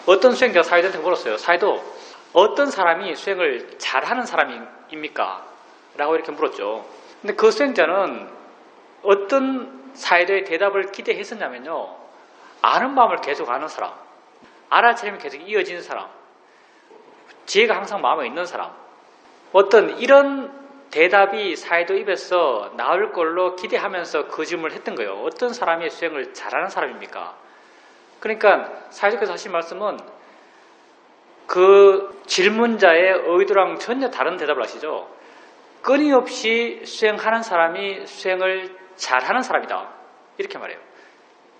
어떤 수행자가 사회도한테 물었어요. 사회도 어떤 사람이 수행을 잘하는 사람입니까? 라고 이렇게 물었죠. 근데 그 수행자는 어떤 사회도의 대답을 기대했었냐면요. 아는 마음을 계속 아는 사람, 알아차림이 계속 이어지는 사람, 지혜가 항상 마음에 있는 사람, 어떤 이런 대답이 사회도 입에서 나올 걸로 기대하면서 그 질문을 했던 거예요. 어떤 사람이 수행을 잘하는 사람입니까? 그러니까 사회도께서 하신 말씀은 그 질문자의 의도랑 전혀 다른 대답을 하시죠. 끊임없이 수행하는 사람이 수행을 잘하는 사람이다. 이렇게 말해요.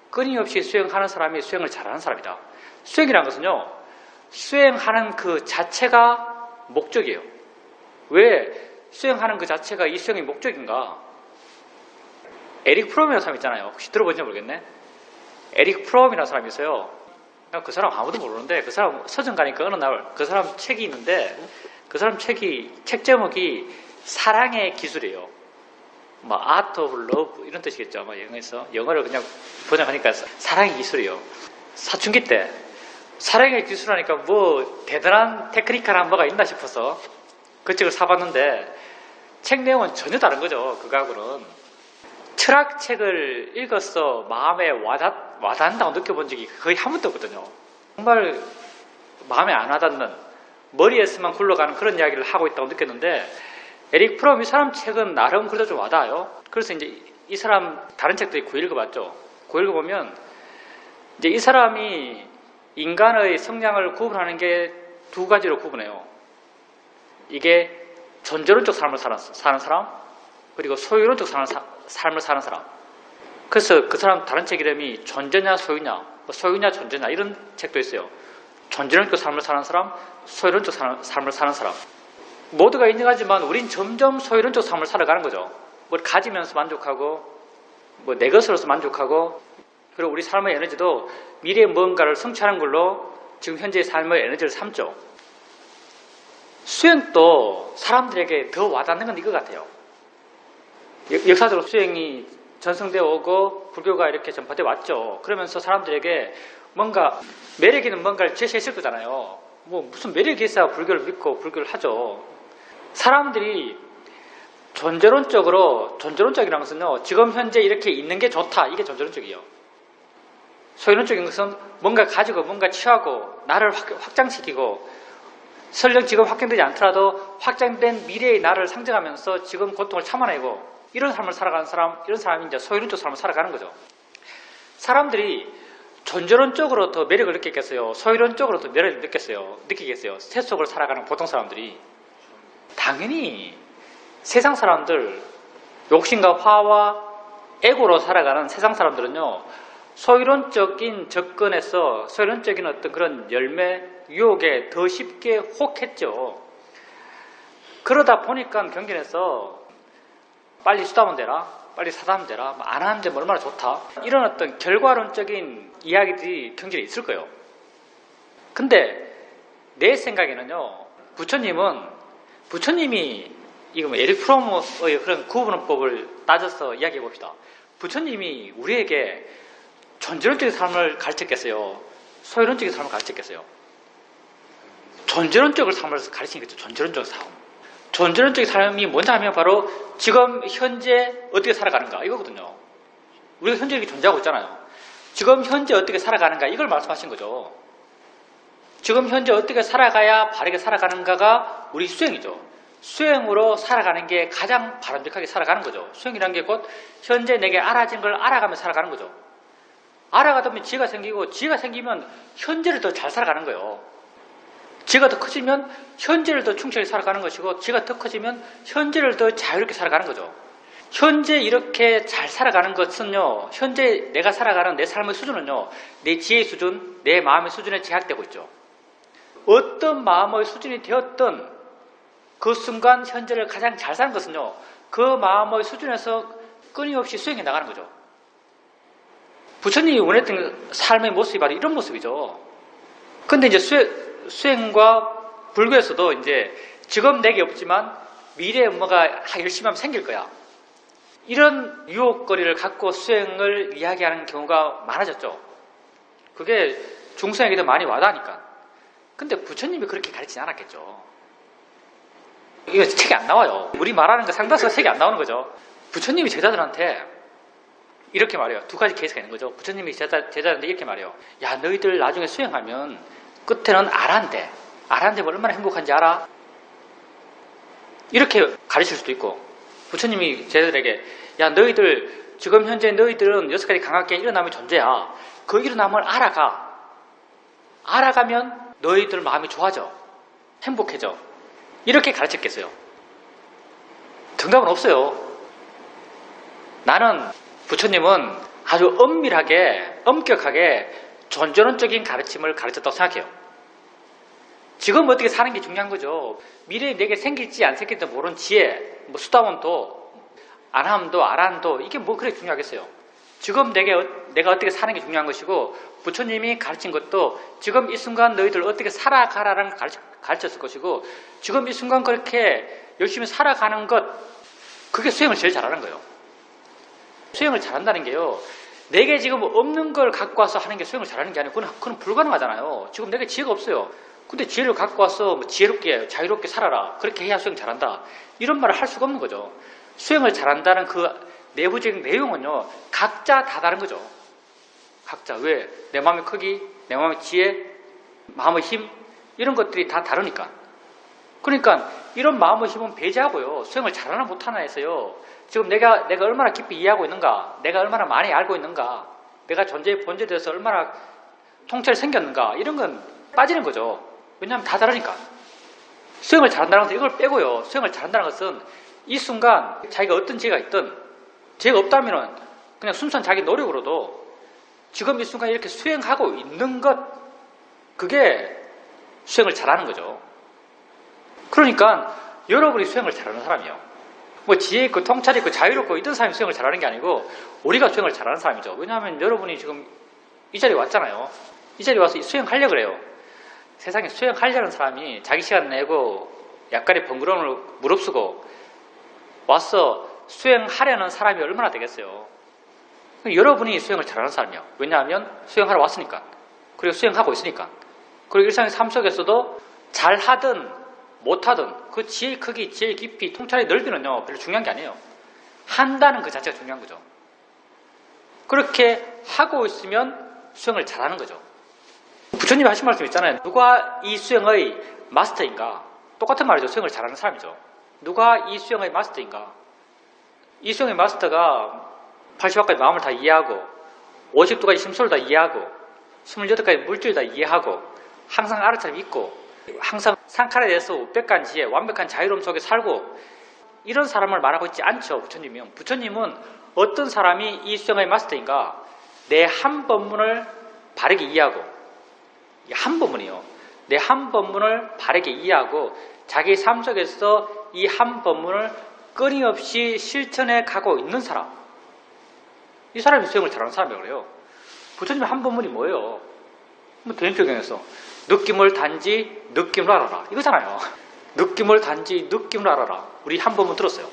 끊임없이 수행하는 사람이 수행을 잘하는 사람이다. 수행이라는 것은요. 수행하는 그 자체가 목적이에요. 왜 수행하는 그 자체가 이 수행의 목적인가? 에릭 프롬이라는 사람 있잖아요. 혹시 들어보신지 모르겠네. 에릭 프롬이라는 사람이 있어요. 그 사람 아무도 모르는데 그 사람 서점 가니까 어느 날 그 사람 책이 있는데 그 사람 책 제목이 사랑의 기술이에요. 뭐 Art of Love 이런 뜻이겠죠. 아마 영어를 그냥 번역하니까 사랑의 기술이에요. 사춘기 때 사랑의 기술하니까 뭐 대단한 테크니컬한 뭐가 있나 싶어서 그 책을 사봤는데 책 내용은 전혀 다른 거죠. 그거하고는. 철학책을 읽어서 마음에 와닿는다고 느껴본 적이 거의 한 번도 없거든요. 정말 마음에 안 와닿는 머리에서만 굴러가는 그런 이야기를 하고 있다고 느꼈는데 에릭 프롬 이 사람 책은 나름 그래도 좀 와닿아요. 그래서 이제 이 사람 다른 책도 있고 읽어봤죠. 그 읽어보면 이제 이 사람이 인간의 성향을 구분하는 게 두 가지로 구분해요. 이게 존재론적 삶을 사는 사람, 그리고 소유론적 삶을 사는 사람. 그래서 그 사람 다른 책 이름이 존재냐 소유냐, 소유냐 존재냐 이런 책도 있어요. 존재론적 삶을 사는 사람, 소유론적 삶을 사는 사람. 모두가 인정하지만 우린 점점 소유론적 삶을 살아가는 거죠. 뭘 가지면서 만족하고, 뭐 내 것으로서 만족하고, 그리고 우리 삶의 에너지도 미래의 뭔가를 성취하는 걸로 지금 현재의 삶의 에너지를 삼죠. 수행도 사람들에게 더 와닿는 건 이거 같아요. 역사적으로 수행이 전승되어 오고 불교가 이렇게 전파되어 왔죠. 그러면서 사람들에게 뭔가 매력 있는 뭔가를 제시했을 거잖아요. 뭐 무슨 매력이 있어야 불교를 믿고 불교를 하죠. 사람들이 존재론적이라는 것은요. 지금 현재 이렇게 있는 게 좋다. 이게 존재론적이에요. 소유론적인 것은 뭔가 가지고 뭔가 취하고 나를 확장시키고 설령 지금 확장되지 않더라도 확장된 미래의 나를 상징하면서 지금 고통을 참아내고 이런 삶을 살아가는 사람, 이런 사람이 이제 소유론적 삶을 살아가는 거죠. 사람들이 존재론적으로 더 매력을 느끼겠어요? 소유론적으로 더 매력을 느끼겠어요? 세속을 살아가는 보통 사람들이. 당연히 세상 사람들, 욕심과 화와 에고로 살아가는 세상 사람들은요, 소유론적인 접근에서 소유론적인 어떤 그런 열매, 유혹에 더 쉽게 혹했죠. 그러다 보니까 경전에서 빨리 수다면 되라, 빨리 사다면 되라, 안 하는데 얼마나 좋다. 이런 어떤 결과론적인 이야기들이 경전에 있을 거예요. 근데 내 생각에는요, 부처님이 이거 에릭 프롬의 그런 구분법을 따져서 이야기해 봅시다. 부처님이 우리에게 존재론적인 삶을 가르쳤겠어요? 소유론적인 삶을 가르쳤겠어요? 존재론적인 삶을 가르치겠죠. 존재론적인 삶. 존재론적인 삶이 뭐냐 하면 바로 지금 현재 어떻게 살아가는가 이거거든요. 우리가 현재 이렇게 존재하고 있잖아요. 지금 현재 어떻게 살아가는가 이걸 말씀하신 거죠. 지금 현재 어떻게 살아가야 바르게 살아가는가가 우리 수행이죠. 수행으로 살아가는 게 가장 바람직하게 살아가는 거죠. 수행이라는 게 곧 현재 내게 알아진 걸 알아가며 살아가는 거죠. 알아가다 보면 지혜가 생기고 지혜가 생기면 현재를 더 잘 살아가는 거예요. 지혜가 더 커지면 현재를 더 충실히 살아가는 것이고 지혜가 더 커지면 현재를 더 자유롭게 살아가는 거죠. 현재 이렇게 잘 살아가는 것은요. 현재 내가 살아가는 내 삶의 수준은요. 내 지혜의 수준, 내 마음의 수준에 제약되고 있죠. 어떤 마음의 수준이 되었든 그 순간 현재를 가장 잘 사는 것은요. 그 마음의 수준에서 끊임없이 수행해 나가는 거죠. 부처님이 원했던 삶의 모습이 바로 이런 모습이죠. 근데 이제 수행과 불교에서도 이제 지금 내게 없지만 미래에 뭐가 열심히 하면 생길 거야. 이런 유혹거리를 갖고 수행을 이야기하는 경우가 많아졌죠. 그게 중생에게도 많이 와닿으니까. 근데 부처님이 그렇게 가르치지 않았겠죠. 이거 책이 안 나와요. 우리 말하는 거 상당수가 책이 안 나오는 거죠. 부처님이 제자들한테 이렇게 말해요. 두 가지 케이스가 있는 거죠. 부처님이 제자들한테 이렇게 말해요. 야, 너희들 나중에 수행하면 끝에는 아란데. 아란데면 얼마나 행복한지 알아? 이렇게 가르칠 수도 있고, 부처님이 제자들에게 야, 너희들 지금 현재 너희들은 6가지 강하게 일어남의 존재야. 그 일어남을 알아가. 알아가면 너희들 마음이 좋아져. 행복해져. 이렇게 가르쳤겠어요? 정답은 없어요. 나는 부처님은 아주 엄밀하게, 엄격하게 존재론적인 가르침을 가르쳤다고 생각해요. 지금 어떻게 사는 게 중요한 거죠. 미래에 내게 생길지 안 생길지 모르는 지혜, 뭐 수다원도, 안함도, 아란도, 이게 뭐 그렇게 중요하겠어요. 지금 내가 어떻게 사는 게 중요한 것이고, 부처님이 가르친 것도 지금 이 순간 너희들 어떻게 살아가라는 가르쳤을 것이고, 지금 이 순간 그렇게 열심히 살아가는 것, 그게 수행을 제일 잘하는 거예요. 수행을 잘한다는 게요, 내게 지금 없는 걸 갖고 와서 하는 게 수행을 잘하는 게 아니고, 그건 불가능하잖아요. 지금 내게 지혜가 없어요. 근데 지혜를 갖고 와서 뭐 지혜롭게, 자유롭게 살아라. 그렇게 해야 수행 잘한다. 이런 말을 할 수가 없는 거죠. 수행을 잘한다는 그 내부적인 내용은요, 각자 다 다른 거죠. 각자. 왜? 내 마음의 크기, 내 마음의 지혜, 마음의 힘, 이런 것들이 다 다르니까. 그러니까 이런 마음의 힘은 배제하고요, 수행을 잘하나 못하나 해서요, 지금 내가 얼마나 깊이 이해하고 있는가, 내가 얼마나 많이 알고 있는가, 내가 존재의 본질에 대해서 얼마나 통찰이 생겼는가, 이런 건 빠지는 거죠. 왜냐하면 다 다르니까. 수행을 잘한다는 것은 이걸 빼고요, 수행을 잘한다는 것은 이 순간 자기가 어떤 지혜가 있든, 지혜가 없다면 그냥 순수한 자기 노력으로도 지금 이 순간 이렇게 수행하고 있는 것, 그게 수행을 잘하는 거죠. 그러니까 여러분이 수행을 잘하는 사람이에요. 뭐 지혜 있고 통찰이 있고 자유롭고 이런 사람이 수행을 잘하는 게 아니고 우리가 수행을 잘하는 사람이죠. 왜냐하면 여러분이 지금 이 자리에 왔잖아요. 이 자리에 와서 수행하려고 그래요. 세상에 수행하려는 사람이 자기 시간 내고 약간의 번거로움을 무릅쓰고 와서 수행하려는 사람이 얼마나 되겠어요. 여러분이 수행을 잘하는 사람이에요. 왜냐하면 수행하러 왔으니까. 그리고 수행하고 있으니까. 그리고 일상의 삶 속에서도 잘하든 못하든 그 지혜의 크기, 지혜의 깊이, 통찰의 넓이는요, 별로 중요한 게 아니에요. 한다는 그 자체가 중요한 거죠. 그렇게 하고 있으면 수행을 잘하는 거죠. 부처님이 하신 말씀 있잖아요. 누가 이 수행의 마스터인가? 똑같은 말이죠. 수행을 잘하는 사람이죠. 누가 이 수행의 마스터인가? 이 수행의 마스터가 80가지 마음을 다 이해하고 52가지 심소를 다 이해하고 28가지 물질을 다 이해하고 항상 알아처럼 있고 항상 상칼에 대해서 우백한 지혜, 완벽한 자유로움 속에 살고, 이런 사람을 말하고 있지 않죠. 부처님은. 부처님은 어떤 사람이 이 수행의 마스터인가? 내 한 법문을 바르게 이해하고, 한 법문이요, 내 한 법문을 바르게 이해하고 자기 삶 속에서 이 한 법문을 끊임없이 실천해 가고 있는 사람, 이 사람이 수행을 잘하는 사람이라고 그래요. 부처님의 한 법문이 뭐예요? 뭐 대인표경에서 느낌을 단지 느낌으로 알아라, 이거잖아요. 느낌을 단지 느낌으로 알아라. 우리 한 번만 들었어요.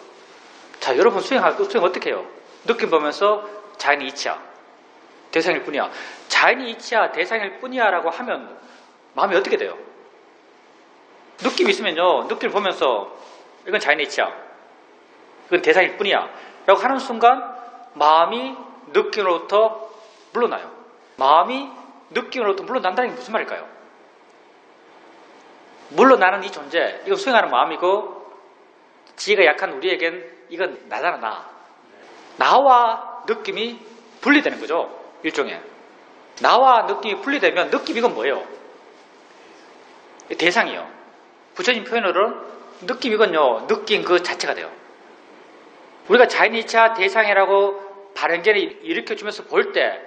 자, 여러분 수행 어떻게 해요? 느낌 보면서 자연이 이치야, 대상일 뿐이야. 자연이 이치야, 대상일 뿐이야 라고 하면 마음이 어떻게 돼요? 느낌이 있으면요, 느낌을 보면서 이건 자연의 이치야, 이건 대상일 뿐이야 라고 하는 순간 마음이 느낌으로부터 물러나요. 마음이 느낌으로부터 물러난다는 게 무슨 말일까요? 물러나는 이 존재, 이건 수행하는 마음이고, 지혜가 약한 우리에겐 이건 나잖아, 나. 나와 느낌이 분리되는 거죠. 일종의. 나와 느낌이 분리되면 느낌, 이건 뭐예요? 대상이요. 부처님 표현으로는 느낌, 이건요, 느낌 그 자체가 돼요. 우리가 자연이차 대상이라고 발행견을 일으켜주면서 볼 때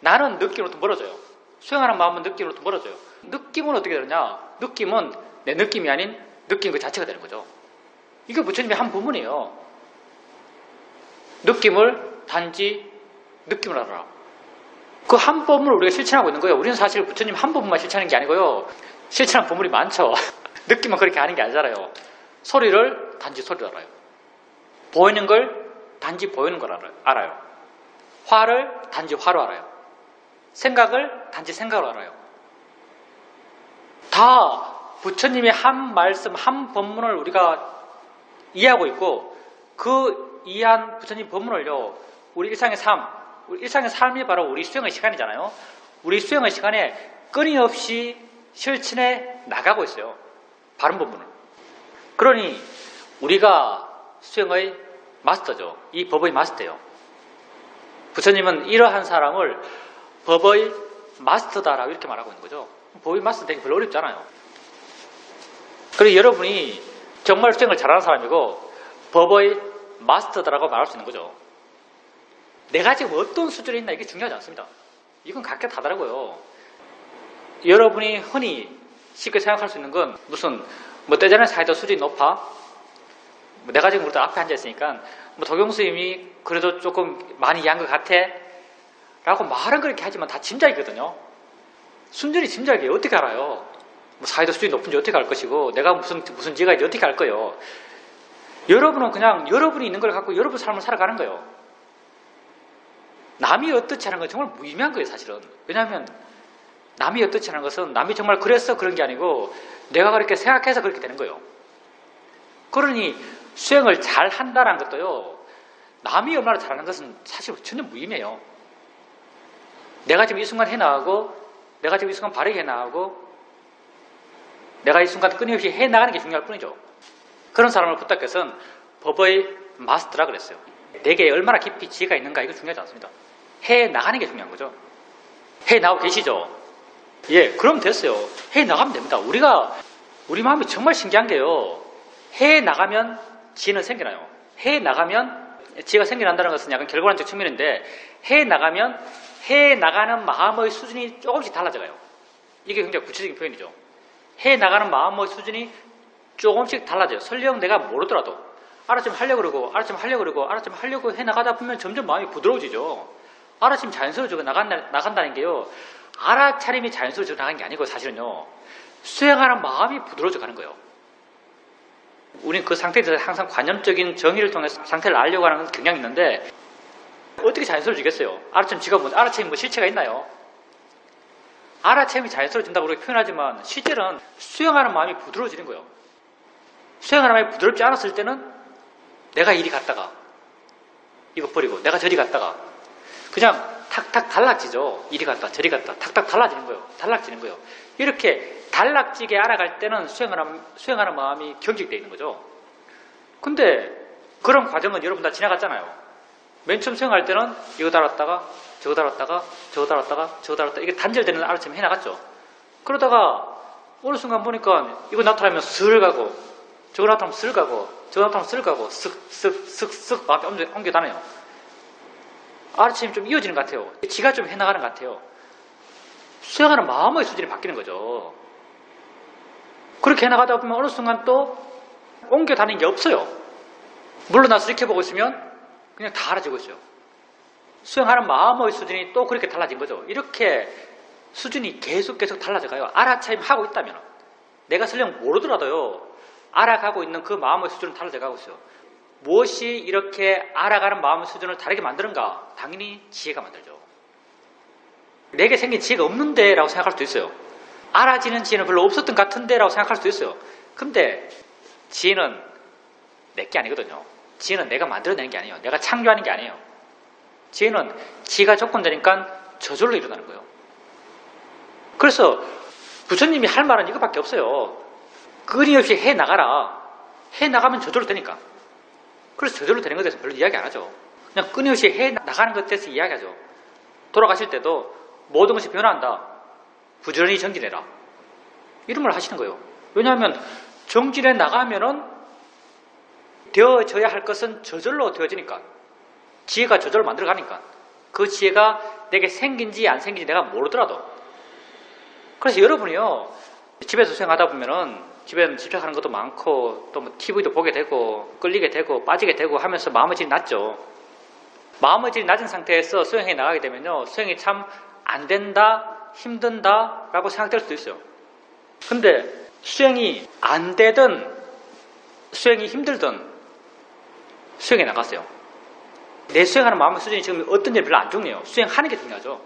나는 느낌으로부터 멀어져요. 수행하는 마음은 느낌으로부터 멀어져요. 느낌은 어떻게 되느냐? 느낌은 내 느낌이 아닌 느낌 그 자체가 되는 거죠. 이게 부처님의 한 부분이에요. 느낌을 단지 느낌을 알아라. 그 한 법문을 우리가 실천하고 있는 거예요. 우리는 사실 부처님 한 법문만 실천하는 게 아니고요, 실천한 법문이 많죠. 느낌만 그렇게 하는 게 아니잖아요. 소리를 단지 소리를 알아요. 보이는 걸 단지 보이는 걸 알아요. 화를 단지 화로 알아요. 생각을 단지 생각으로 알아요. 다 부처님의 한 말씀, 한 법문을 우리가 이해하고 있고 그 이해한 부처님 법문을요, 우리 일상의 삶, 우리 일상의 삶이 바로 우리 수행의 시간이잖아요. 우리 수행의 시간에 끊임없이 실천해 나가고 있어요. 바른 법문을. 그러니 우리가 수행의 마스터죠. 이 법의 마스터예요. 부처님은 이러한 사람을 법의 마스터다라고 이렇게 말하고 있는 거죠. 법의 마스터 되기 별로 어렵지 않아요. 그리고 여러분이 정말 수행을 잘하는 사람이고 법의 마스터다라고 말할 수 있는 거죠. 내가 지금 어떤 수준에 있나 이게 중요하지 않습니다. 이건 각자 다르고요. 여러분이 흔히 쉽게 생각할 수 있는 건 무슨 뭐 때전에 사이다 수준이 높아? 뭐 내가 지금 우리 앞에 앉아 있으니까 뭐 도경 스님이 그래도 조금 많이 이해한 것 같아? 라고 말은 그렇게 하지만 다 짐작이거든요. 순전히 짐작이에요. 어떻게 알아요? 뭐 사이다 수준이 높은지 어떻게 알 것이고 내가 무슨 지가인지 어떻게 알 거예요? 여러분은 그냥 여러분이 있는 걸 갖고 여러분 삶을 살아가는 거예요. 남이 어떻지 하는 건 정말 무의미한 거예요, 사실은. 왜냐하면 남이 어떻지 하는 것은 남이 정말 그랬어 그런 게 아니고 내가 그렇게 생각해서 그렇게 되는 거예요. 그러니 수행을 잘 한다는 것도요, 남이 얼마나 잘하는 것은 사실 전혀 무의미해요. 내가 지금 이 순간 해나가고 내가 지금 이 순간 바르게 해나가고 내가 이 순간 끊임없이 해나가는 게 중요할 뿐이죠. 그런 사람을 부탁해서는 법의 마스터라 그랬어요. 내게 얼마나 깊이 지혜가 있는가 이거 중요하지 않습니다. 해나가는 게 중요한 거죠. 해나가고 계시죠? 예, 그럼 됐어요. 해나가면 됩니다. 우리 마음이 정말 신기한 게요. 해나가면 지혜는 생겨나요. 해나가면 지혜가 생겨난다는 것은 약간 결과론적 측면인데 해나가면 해나가는 마음의 수준이 조금씩 달라져가요. 이게 굉장히 구체적인 표현이죠. 해나가는 마음의 수준이 조금씩 달라져요. 설령 내가 모르더라도 알아쯤 하려고 그러고 알아쯤 하려고 그러고 알아쯤 하려고 해나가다 보면 점점 마음이 부드러워지죠. 알아쯤 자연스러워지고 나간다는 게요, 알아차림이 자연스러워지고 나가는 게 아니고 사실은요, 수행하는 마음이 부드러워져 가는 거예요. 우리는 그 상태에 대해서 항상 관념적인 정의를 통해서 상태를 알려고 하는 경향이 있는데 어떻게 자연스러워지겠어요? 알아차림 뭐 실체가 있나요? 알아차림이 자연스러워진다고 그렇게 표현하지만 실제로는 수행하는 마음이 부드러워지는 거예요. 수행하는 마음이 부드럽지 않았을 때는 내가 이리 갔다가 이거 버리고 내가 저리 갔다가 그냥 탁탁 달라지죠. 이리 갔다 저리 갔다 탁탁 달라지는 거예요. 이렇게 달라지게 알아갈 때는 수행하는 마음이 경직되어 있는 거죠. 근데 그런 과정은 여러분 다 지나갔잖아요. 맨 처음 수행할 때는 이거 달았다가 저거 달았다가 저거 달았다가 저거 달았다가 이게 단절되는 알아차림 해나갔죠. 그러다가 어느 순간 보니까 이거 나타나면 슬 가고 저거 나타나면 슬 가고 저거 나타나면 슬 가고 쓱쓱쓱쓱 마음이 옮겨다녀요. 알아차림이 좀 이어지는 것 같아요. 지가 좀 해나가는 것 같아요. 수행하는 마음의 수준이 바뀌는 거죠. 그렇게 해나가다 보면 어느 순간 또 옮겨다니는 게 없어요. 물러나서 이렇게 보고 있으면 그냥 다 알아지고 있어요. 수행하는 마음의 수준이 또 그렇게 달라진 거죠. 이렇게 수준이 계속 달라져가요. 알아차림 하고 있다면 내가 설령 모르더라도요, 알아가고 있는 그 마음의 수준은 달라져가고 있어요. 무엇이 이렇게 알아가는 마음의 수준을 다르게 만드는가? 당연히 지혜가 만들죠. 내게 생긴 지혜가 없는데 라고 생각할 수도 있어요. 알아지는 지혜는 별로 없었던 것 같은데 라고 생각할 수도 있어요. 근데 지혜는 내게 아니거든요. 지혜는 내가 만들어내는 게 아니에요. 내가 창조하는 게 아니에요. 지혜는 지가 조건되니까 저절로 일어나는 거예요. 그래서 부처님이 할 말은 이것밖에 없어요. 끊임없이 해나가라. 해나가면 저절로 되니까. 그래서 저절로 되는 것에 대해서 별로 이야기 안 하죠. 그냥 끊임없이 해나가는 것에 대해서 이야기하죠. 돌아가실 때도 모든 것이 변화한다. 부지런히 정진해라. 이런 말 하시는 거예요. 왜냐하면 정진해 나가면은 되어져야 할 것은 저절로 되어지니까. 지혜가 저절로 만들어가니까. 그 지혜가 내게 생긴지 안 생긴지 내가 모르더라도. 그래서 여러분이요, 집에서 수행하다 보면은 집에는 집착하는 것도 많고 또 뭐 TV도 보게 되고 끌리게 되고 빠지게 되고 하면서 마음의 질이 낮죠. 마음의 질이 낮은 상태에서 수행해 나가게 되면요, 수행이 참 안 된다, 힘든다 라고 생각될 수도 있어요. 근데 수행이 안 되든 수행이 힘들든 수행해 나갔어요. 내 수행하는 마음의 수준이 지금 어떤지 별로 안 중요해요. 수행하는 게 중요하죠.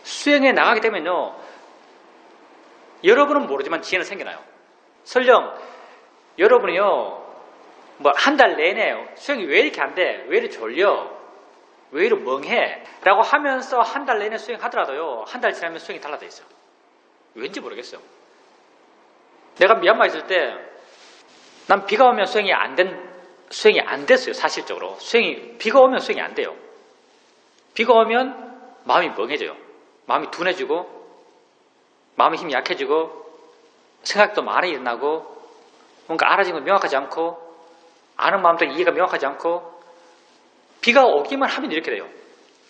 수행에 나가게 되면요, 여러분은 모르지만 지혜는 생겨나요. 설령 여러분이요, 뭐 한 달 내내 수행이 왜 이렇게 안 돼? 왜 이렇게 졸려? 왜 이렇게 멍해? 라고 하면서 한 달 내내 수행하더라도요, 한 달 지나면 수행이 달라져 있어요. 왠지 모르겠어요. 내가 미얀마 있을 때, 난 비가 오면 수행이 안 됐어요, 사실적으로. 비가 오면 수행이 안 돼요. 비가 오면 마음이 멍해져요. 마음이 둔해지고, 마음의 힘이 약해지고, 생각도 많이 일어나고, 뭔가 알아진 건 명확하지 않고, 아는 마음도 이해가 명확하지 않고, 비가 오기만 하면 이렇게 돼요.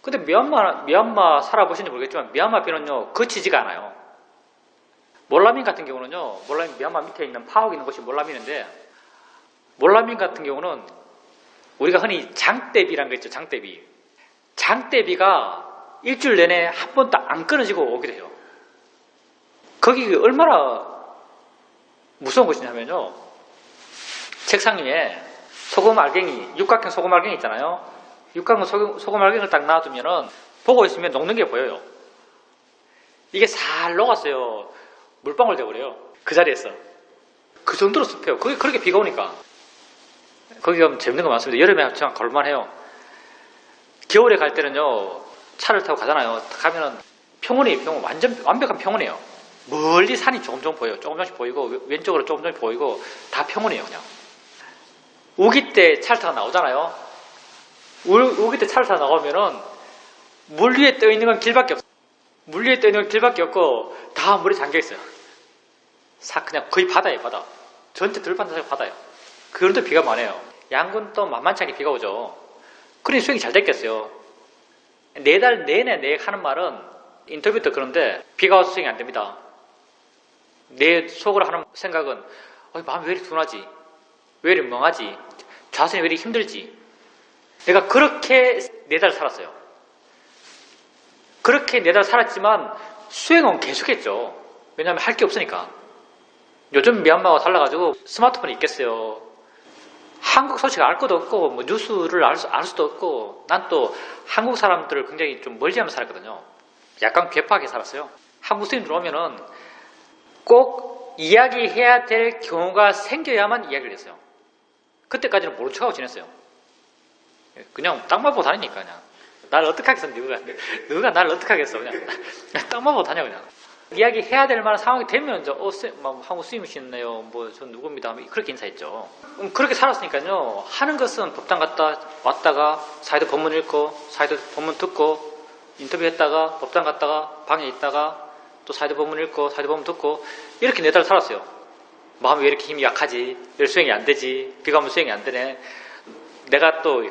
근데 미얀마 살아보시는지 모르겠지만, 미얀마 비는요, 거치지가 않아요. 몰라민 같은 경우는요, 미얀마 밑에 있는 파옥 있는 곳이 몰라민인데, 몰라민 같은 경우는 우리가 흔히 장대비라는 거 있죠, 장대비. 장대비가 일주일 내내 한 번도 안 끊어지고 오기도 해요. 거기 얼마나 무서운 곳이냐면요, 책상 위에 육각형 소금 알갱이 있잖아요. 육각형 소금 알갱이를 딱 놔두면은 보고 있으면 녹는 게 보여요. 이게 살 녹았어요. 물방울 되어버려요. 그 자리에서. 그 정도로 습해요. 거기 그렇게 비가 오니까. 거기 가면 재밌는 거 많습니다. 여름에 합치면 걸만해요. 겨울에 갈 때는요, 차를 타고 가잖아요. 가면은 평원이에요. 완벽한 평원이에요. 멀리 산이 조금 보여요. 조금씩 보이고, 왼쪽으로 조금씩 보이고, 다 평원이에요, 그냥. 우기 때 차를 타고 나오잖아요. 우기 때 차를 타고 나오면은, 물 위에 떠 있는 건 길밖에 없어요. 물 위에 떠 있는 건 길밖에 없고, 다 물에 잠겨 있어요. 그냥 거의 바다예요, 바다. 전체 들판 자체가 바다예요. 그 정도 비가 많아요. 양군 또 만만치 않게 비가 오죠. 그러니 수행이 잘 됐겠어요. 4달 내내 하는 말은, 인터뷰 때 그런데, 비가 와서 수행이 안 됩니다. 내 속으로 하는 생각은, 마음이 왜 이렇게 둔하지? 왜 이렇게 멍하지? 자신이 왜 이렇게 힘들지? 내가 그렇게 4달 살았어요. 그렇게 4달 살았지만 수행은 계속했죠. 왜냐하면 할 게 없으니까. 요즘 미얀마가 달라가지고 스마트폰이 있겠어요. 한국 소식 알 것도 없고, 뭐 뉴스를 알 수도 없고, 난 또 한국 사람들을 굉장히 좀 멀리하면서 살았거든요. 약간 괴팍하게 살았어요. 한국 스님들 오면은 꼭 이야기해야 될 경우가 생겨야만 이야기를 했어요. 그때까지는 모른 척하고 지냈어요. 그냥 땅만 보고 다니니까 그냥. 날 어떻게 하겠어, 누가 날 어떻게 하겠어, 그냥. 땅만 보고 다녀, 그냥. 이야기해야 될 만한 상황이 되면, 한국 스님이시네요. 전 누구입니다. 그렇게 인사했죠. 그렇게 살았으니까요. 하는 것은 법당 갔다 왔다가 사이드 법문 읽고, 사이드 법문 듣고, 인터뷰했다가, 법당 갔다가, 방에 있다가, 또 사이드 법문 읽고, 사이드 법문 듣고, 이렇게 4달 살았어요. 마음이 왜 이렇게 힘이 약하지? 왜 수행이 안 되지? 비가 오면 수행이 안 되네. 내가 또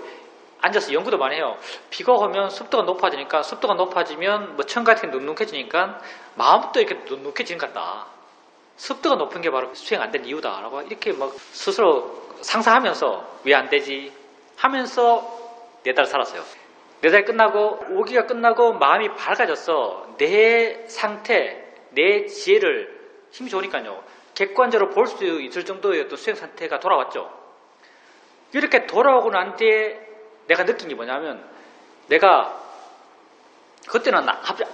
앉아서 연구도 많이 해요. 비가 오면 습도가 높아지니까, 습도가 높아지면 천 같은 게 눅눅해지니까 마음도 이렇게 눅눅해지는 것 같다. 습도가 높은 게 바로 수행 안 된 이유다. 라고 이렇게 막 스스로 상상하면서 왜 안 되지? 하면서 4달 살았어요. 4달 끝나고, 5기가 끝나고 마음이 밝아졌어. 내 상태, 내 지혜를 힘이 좋으니까요. 객관적으로 볼 수 있을 정도의 어떤 수행 상태가 돌아왔죠. 이렇게 돌아오고 난 뒤에 내가 느낀 게 뭐냐면, 내가 그때는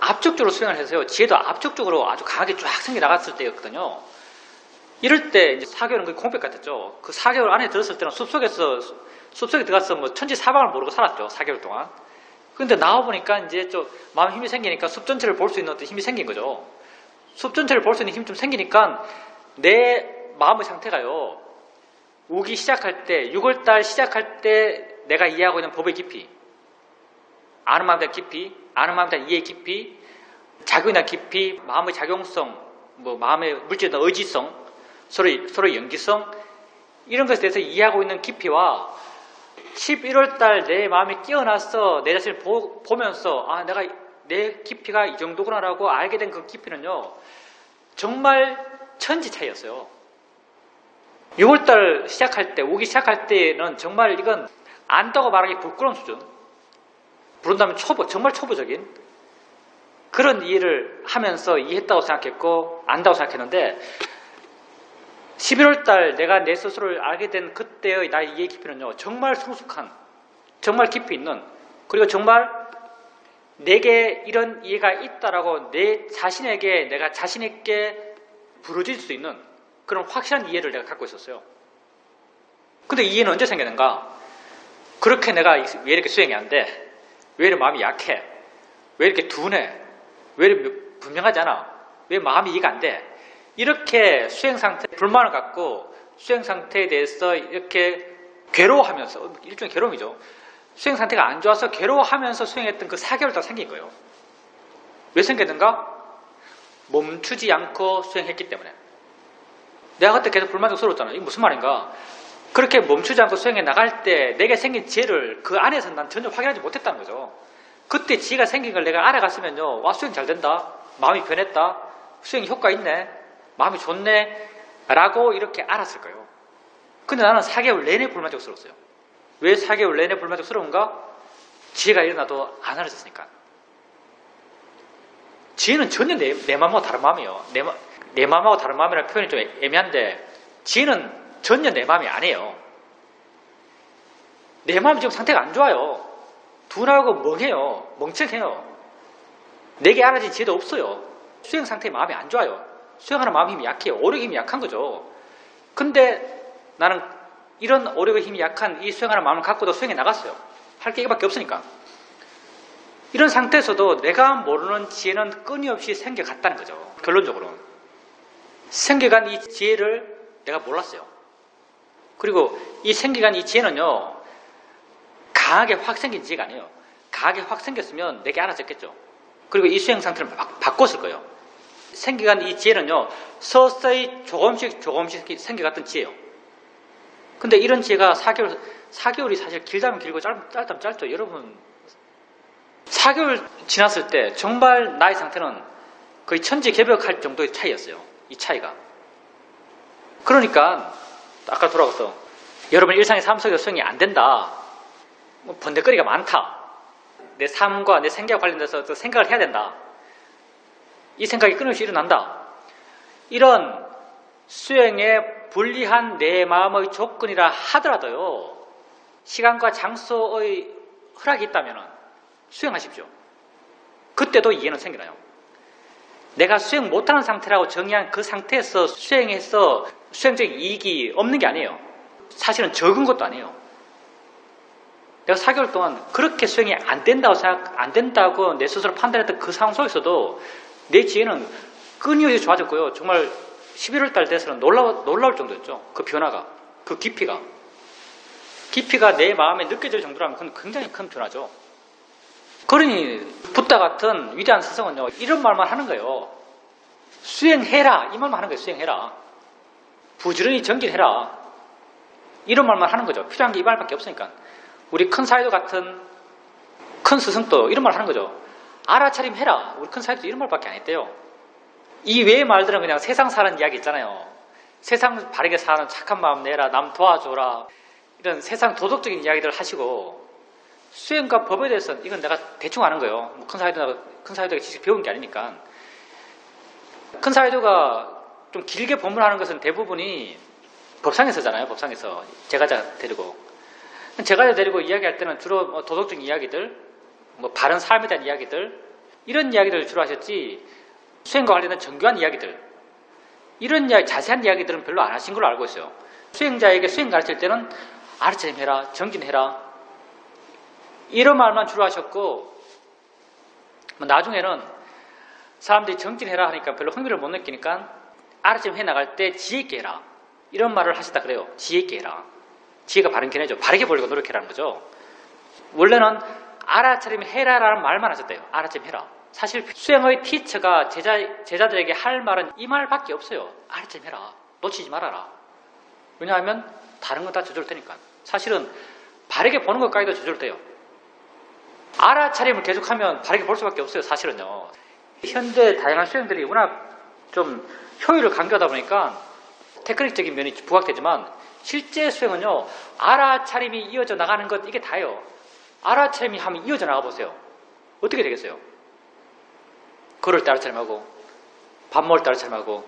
압축적으로 수행을 해서요. 지혜도 압축적으로 아주 강하게 쫙 생겨 나갔을 때였거든요. 이럴 때 이제 4개월은 거의 공백 같았죠. 그 4개월 안에 들었을 때는 숲속에 들어가서 천지사방을 모르고 살았죠. 4개월 동안. 근데 나와보니까 이제 좀 마음 힘이 생기니까 숲 전체를 볼 수 있는 어떤 힘이 생긴 거죠. 숲 전체를 볼 수 있는 힘이 좀 생기니까 내 마음의 상태가요. 우기 시작할 때, 6월달 시작할 때 내가 이해하고 있는 법의 깊이, 아는 마음에 대한 깊이, 아는 마음에 대한 이해의 깊이, 작용에 대한 깊이, 마음의 작용성, 마음의 물질에 대한 의지성, 서로의 연기성, 이런 것에 대해서 이해하고 있는 깊이와 11월달 내 마음이 깨어나서 내 자신을 보면서 내 깊이가 이 정도구나라고 알게 된 그 깊이는요, 정말 천지 차이였어요. 6월달 시작할 때, 오기 시작할 때는 정말 이건 안다고 말하기 부끄러운 수준. 부른다면 정말 초보적인 그런 이해를 하면서 이해했다고 생각했고, 안다고 생각했는데, 11월달 내가 내 스스로를 알게 된 그때의 나의 이해 깊이는요, 정말 성숙한, 정말 깊이 있는, 그리고 정말 내게 이런 이해가 있다라고 내 자신에게 내가 자신 있게 부러질 수 있는 그런 확실한 이해를 내가 갖고 있었어요. 근데 이해는 언제 생기는가? 그렇게 내가 왜 이렇게 수행이 안 돼? 왜 이렇게 마음이 약해? 왜 이렇게 둔해? 왜 이렇게 분명하지 않아? 왜 마음이 이해가 안 돼? 이렇게 수행 상태에 불만을 갖고 수행 상태에 대해서 이렇게 괴로워하면서, 일종의 괴로움이죠. 수행 상태가 안 좋아서 괴로워하면서 수행했던 그 4개월 동안 생긴 거예요. 왜 생겼는가? 멈추지 않고 수행했기 때문에. 내가 그때 계속 불만족스러웠잖아. 이게 무슨 말인가? 그렇게 멈추지 않고 수행해 나갈 때 내게 생긴 지혜를 그 안에서 난 전혀 확인하지 못했다는 거죠. 그때 지혜가 생긴 걸 내가 알아갔으면요. 와, 수행 잘 된다. 마음이 변했다. 수행 효과 있네. 마음이 좋네. 라고 이렇게 알았을 거예요. 근데 나는 4개월 내내 불만족스러웠어요. 왜 4개월 내내 불만족스러운가? 지혜가 일어나도 안 알아졌으니까. 지혜는 전혀 내 마음하고 다른 마음이에요. 내 마음하고 다른 마음이라는 표현이 좀 애매한데 지혜는 전혀 내 마음이 아니에요. 내 마음이 지금 상태가 안 좋아요. 둔하고 멍해요. 멍청해요. 내게 알아진 지혜도 없어요. 수행 상태에 마음이 안 좋아요. 수행하는 마음 힘이 약해요. 오력의 힘이 약한 거죠. 근데 나는 이런 오력의 힘이 약한 이 수행하는 마음을 갖고도 수행해 나갔어요. 할 게 이거밖에 없으니까. 이런 상태에서도 내가 모르는 지혜는 끊임없이 생겨갔다는 거죠. 결론적으로는. 생겨간 이 지혜를 내가 몰랐어요. 그리고 이 생겨간 이 지혜는요. 강하게 확 생긴 지혜가 아니에요. 강하게 확 생겼으면 내게 알아졌겠죠. 그리고 이 수행 상태를 바꿨을 거예요. 생겨간 이 지혜는요. 서서히 조금씩 생겨갔던 지혜예요. 근데 이런 지혜가 4개월이 사실 길다면 길고 짧다면 짧죠. 여러분 4개월 지났을 때 정말 나의 상태는 거의 천지개벽할 정도의 차이였어요. 이 차이가. 그러니까 아까 돌아가서 여러분 일상의 삶 속에서 수행이 안 된다. 뭐 번데거리가 많다. 내 삶과 내 생각과 관련돼서 또 생각을 해야 된다. 이 생각이 끊임없이 일어난다. 이런 수행에 불리한 내 마음의 조건이라 하더라도요. 시간과 장소의 허락이 있다면 수행하십시오. 그때도 이해는 생겨나요. 내가 수행 못하는 상태라고 정의한 그 상태에서 수행해서 수행적인 이익이 없는 게 아니에요. 사실은 적은 것도 아니에요. 내가 4개월 동안 그렇게 수행이 안 된다고 내 스스로 판단했던 그 상황 속에서도 내 지혜는 끊임없이 좋아졌고요. 정말 11월 달 돼서는 놀라울 정도였죠. 그 변화가, 그 깊이가 내 마음에 느껴질 정도라면 그건 굉장히 큰 변화죠. 그러니 붓다 같은 위대한 스승은요. 이런 말만 하는 거예요. 수행해라. 이 말만 하는 거예요. 수행해라. 부지런히 정진해라. 이런 말만 하는 거죠. 필요한 게 이 말밖에 없으니까. 우리 큰 사이도 같은 큰 스승도 이런 말 하는 거죠. 알아차림해라. 우리 큰 사이도 이런 말밖에 안 했대요. 이 외의 말들은 그냥 세상 사는 이야기 있잖아요. 세상 바르게 사는 착한 마음 내라. 남 도와줘라. 이런 세상 도덕적인 이야기들 하시고 수행과 법에 대해서는 이건 내가 대충 아는 거예요. 뭐 큰 사이도가 지식 배운 게 아니니까. 큰 사이도가 좀 길게 법문하는 것은 대부분이 법상에서잖아요. 법상에서 제가자 데리고 이야기할 때는 주로 뭐 도덕적인 이야기들, 뭐 바른 삶에 대한 이야기들 이런 이야기들을 주로 하셨지 수행과 관련된 정교한 이야기들 이런 자세한 이야기들은 별로 안 하신 걸로 알고 있어요. 수행자에게 수행 가르칠 때는 알아차림해라, 정진해라 이런 말만 주로 하셨고 뭐 나중에는 사람들이 정진해라 하니까 별로 흥미를 못 느끼니까 알아차림 해나갈 때 지혜 있게 해라 이런 말을 하셨다 그래요. 지혜 있게 해라. 지혜가 바른 견해죠. 바르게 보려고 노력해라는 거죠. 원래는 알아차림 해라라는 말만 하셨대요. 알아차림 해라. 사실 수행의 티처가 제자들에게 할 말은 이 말밖에 없어요. 알아차림 해라. 놓치지 말아라. 왜냐하면 다른 건 다 저절되니까. 사실은 바르게 보는 것까지도 저절돼요. 알아차림을 계속하면 바르게 볼 수밖에 없어요. 사실은요. 현대 다양한 수행들이 워낙 좀 효율을 강조하다 보니까 테크닉적인 면이 부각되지만 실제 수행은요. 알아차림이 이어져 나가는 것 이게 다예요. 알아차림이 하면 이어져 나가보세요. 어떻게 되겠어요? 걸을 때 알아차림하고 밥 먹을 때 알아차림하고